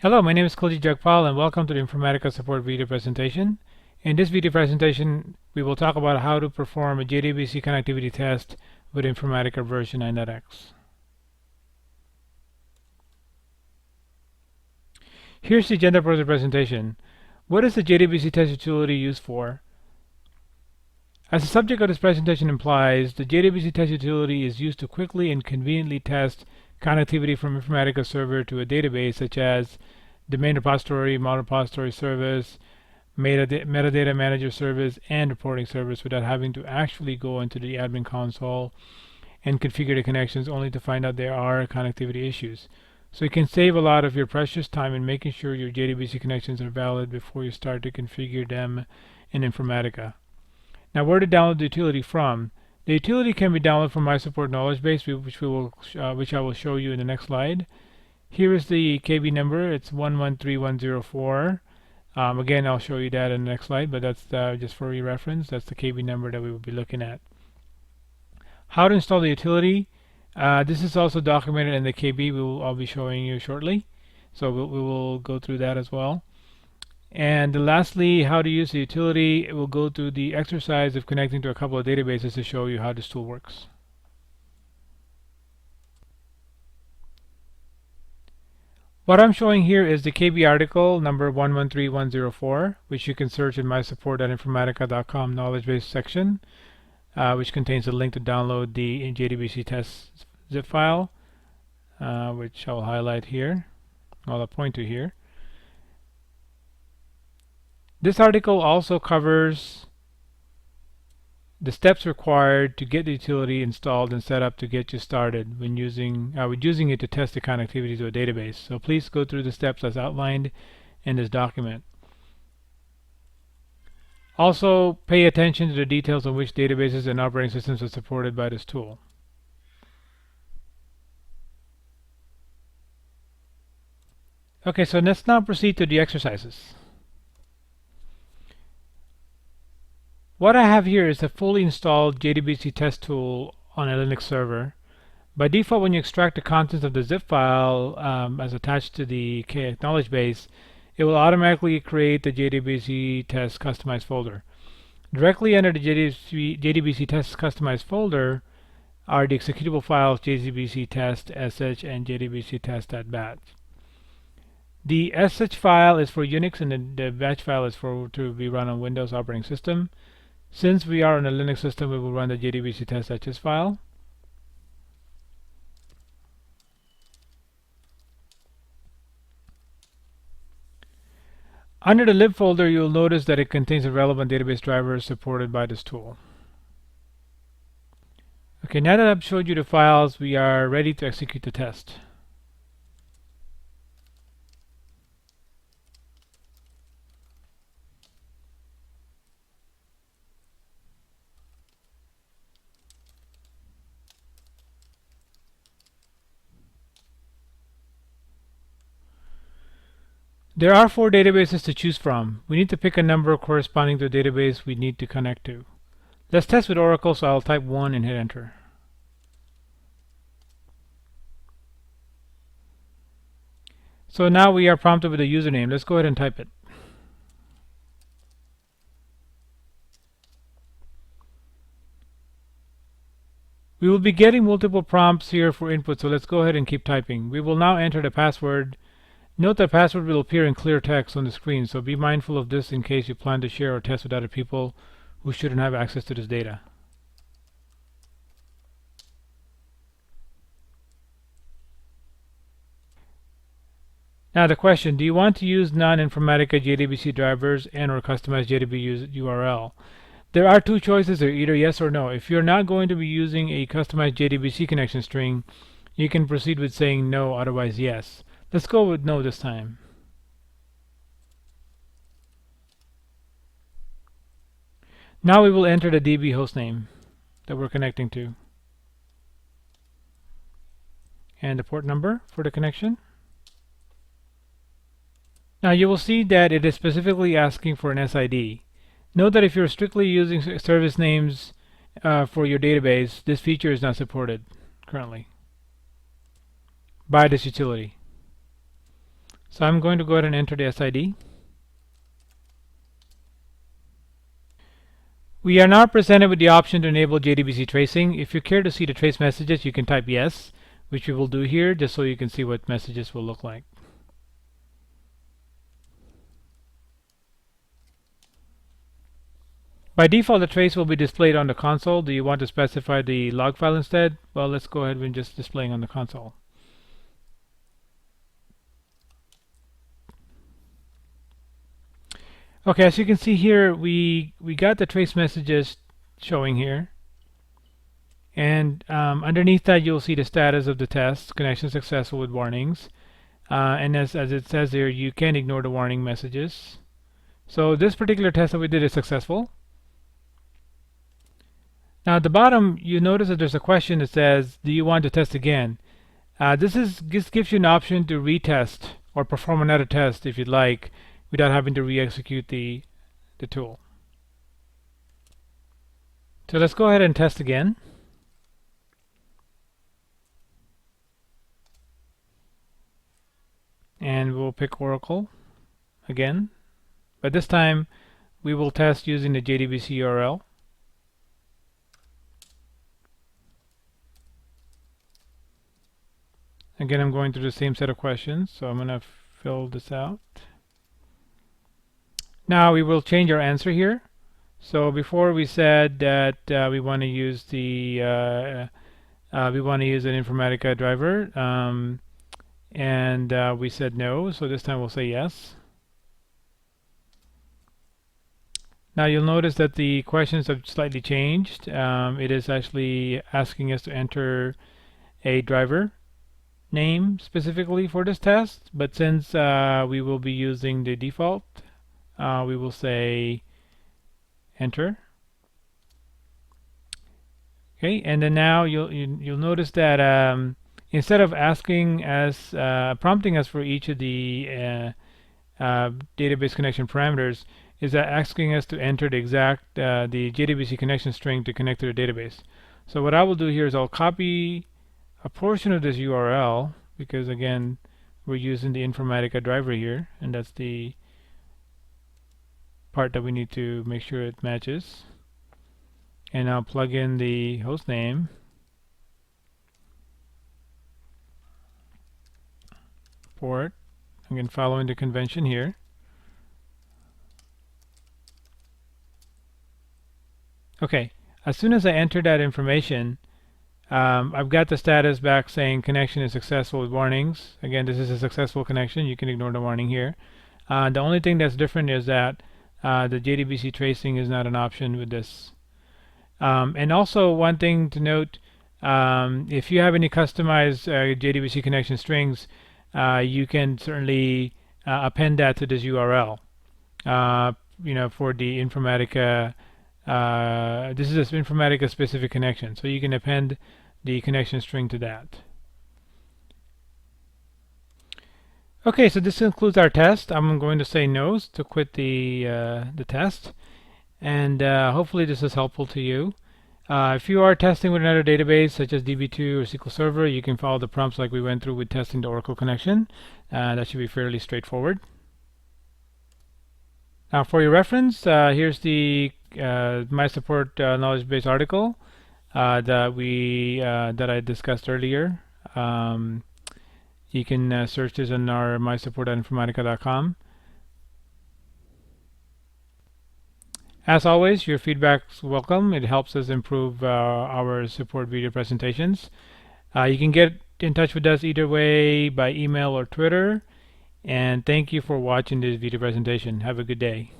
Hello, my name is Kulji Jagpal and welcome to the Informatica Support video presentation. In this video presentation, we will talk about how to perform a JDBC connectivity test with Informatica version 9.x. Here's the agenda for the presentation. What is the JDBC test utility used for? As the subject of this presentation implies, the JDBC test utility is used to quickly and conveniently test connectivity from Informatica server to a database such as domain repository, model repository service, metadata manager service, and reporting service without having to actually go into the admin console and configure the connections only to find out there are connectivity issues. So you can save a lot of your precious time in making sure your JDBC connections are valid before you start to configure them in Informatica. Now, where to download the utility from? The utility can be downloaded from My Support Knowledge Base, which I will show you in the next slide. Here is the KB number. It's 113104. Again, I'll show you that in the next slide, but that's just for your reference. That's the KB number that we will be looking at. How to install the utility? This is also documented in the KB I'll be showing you shortly. So we will go through that as well. And lastly, how to use the utility. We'll go through the exercise of connecting to a couple of databases to show you how this tool works. What I'm showing here is the KB article number 113104, which you can search in my support.informatica.com knowledge base section, which contains a link to download the JDBC test zip file, which I'll highlight here. I'll point to here. This article also covers the steps required to get the utility installed and set up to get you started when using it to test the connectivity to a database. So please go through the steps as outlined in this document. Also, pay attention to the details on which databases and operating systems are supported by this tool. Okay, so let's now proceed to the exercises. What I have here is a fully installed JDBC test tool on a Linux server. By default, when you extract the contents of the zip file as attached to the knowledge base, it will automatically create the JDBC test customized folder. Directly under the JDBC test customized folder are the executable files JDBC test sh and JDBC test.bat. The sh file is for Unix and the batch file is to be run on Windows operating system. Since we are on a Linux system, we will run the JDBC test sh file. Under the lib folder, you'll notice that it contains the relevant database drivers supported by this tool. Okay, now that I've showed you the files, we are ready to execute the test. There are 4 databases to choose from. We need to pick a number corresponding to the database we need to connect to. Let's test with Oracle, so I'll type 1 and hit enter. So now we are prompted with a username. Let's go ahead and type it. We will be getting multiple prompts here for input, so let's go ahead and keep typing. We will now enter the password. Note that password will appear in clear text on the screen, so be mindful of this in case you plan to share or test with other people who shouldn't have access to this data. Now the question, do you want to use non-Informatica JDBC drivers and or customized JDB URL? There are 2 choices, they're either yes or no. If you're not going to be using a customized JDBC connection string, you can proceed with saying no, otherwise yes. Let's go with no this time. Now we will enter the DB hostname that we're connecting to and the port number for the connection. Now you will see that it is specifically asking for an SID. Note that if you're strictly using service names for your database, this feature is not supported currently by this utility. So I'm going to go ahead and enter the SID. We are now presented with the option to enable JDBC tracing. If you care to see the trace messages, you can type yes, which we will do here just so you can see what messages will look like. By default, the trace will be displayed on the console. Do you want to specify the log file instead? Well, let's go ahead and just displaying on the console. Okay, as you can see here, we got the trace messages showing here. And underneath that, you'll see the status of the test, connection successful with warnings. And as it says here, you can ignore the warning messages. So this particular test that we did is successful. Now at the bottom, you notice that there's a question that says, do you want to test again? This gives you an option to retest or perform another test if you'd like, without having to re-execute the tool. So let's go ahead and test again. And we'll pick Oracle again, but this time we will test using the JDBC URL. Again, I'm going through the same set of questions, so I'm going to fill this out. Now we will change our answer here. So before we said that we want to use an Informatica driver, and we said no, so this time we'll say yes. Now you'll notice that the questions have slightly changed. It is actually asking us to enter a driver name specifically for this test, but since we will be using the default, we will say enter. Okay, and then now you'll notice that instead of asking us, prompting us for each of the database connection parameters, is that asking us to enter the exact the JDBC connection string to connect to the database. So what I will do here is I'll copy a portion of this URL, because again we're using the Informatica driver here, and that's the part that we need to make sure it matches. And I'll plug in the host name, port, again following the convention here. Okay, as soon as I enter that information, I've got the status back saying connection is successful with warnings. Again, this is a successful connection. You can ignore the warning here. The only thing that's different is that the JDBC tracing is not an option with this. And also one thing to note, if you have any customized JDBC connection strings, you can certainly append that to this URL. For the Informatica, this is an Informatica specific connection, so you can append the connection string to that. Okay, so this concludes our test. I'm going to say no to quit the test, and hopefully this is helpful to you. If you are testing with another database such as DB2 or SQL Server, you can follow the prompts like we went through with testing the Oracle connection. That should be fairly straightforward. Now for your reference, here's the My Support knowledge base article that I discussed earlier. You can search this on our mysupport.informatica.com. As always, your feedback's welcome. It helps us improve our support video presentations. You can get in touch with us either way, by email or Twitter. And thank you for watching this video presentation. Have a good day.